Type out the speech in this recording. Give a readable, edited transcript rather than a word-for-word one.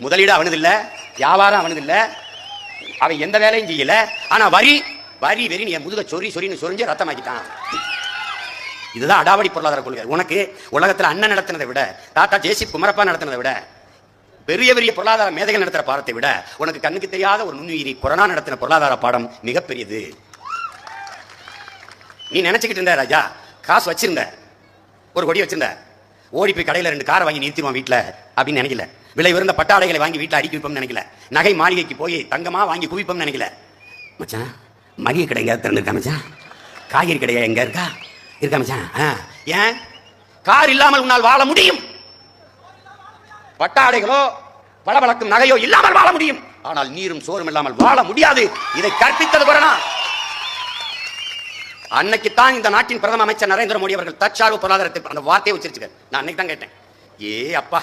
முதலீடு அவனது இல்ல, வியாபாரம் அவனது இல்ல, அவன் எந்த வேலையும் செய்யல. ஆனா வரி வரி வெறி நீ முதுக சொறின்னு சொரிஞ்சு ரத்தமாக்கிட்டான். இதுதான் அடாவடி பொருளாதார கொள்கை. உனக்கு உலகத்தில் அண்ணன் நடத்தினதை விட, டாடா ஜேசி குமரப்பா நடத்தினதை விட, பெரிய பெரிய பொருளாதார மேதைகள் நடத்துற பாடத்தை விட உனக்கு கண்ணுக்கு தெரியாத ஒரு நுண்ணுயிரி கொரோனா நடத்தின பொருளாதார பாடம் மிகப்பெரியது. நீ நினைச்சுக்கிட்டு இருந்த ராஜா, காசு வச்சிருந்த, ஒரு கொடி வச்சிருந்த, ஓடி போய் கடையில் 2 காரை வாங்கி நிறுத்திடுவான் வீட்டில் அப்படின்னு நினைக்கல. விலை உயர்ந்த பட்டாடைகளை வாங்கி வீட்டில் அடுக்கி வைப்போம்னு நினைக்கல. நகை மாளிகைக்கு போய் தங்கமா வாங்கி குவிப்போம்னு நினைக்கல. மச்சான் மளிகை கடை எங்கேயாவது திறந்துருக்கா மச்சான்? காய்கறி கடையா எங்க இருக்கா மச்சான்? ஏன் கார் இல்லாமல் உன்னால் வாழ முடியும்? பட்டாடைகளோ பளபளக்கும் நகையோ இல்லாமல் வாழ முடியும், ஆனால் நீரும் சோறும் இல்லாமல் வாழ முடியாது. இதை கற்பித்தது கொரோனா. அன்னைக்குத்தான் இந்த நாட்டின் பிரதம அமைச்சர் நரேந்திர மோடி அவர்கள் தற்சார்பு பொருளாதாரத்தை அந்த வார்த்தையை உச்சரிச்சுக்க. நான் அன்னைக்கு தான் கேட்டேன், ஏ அப்பா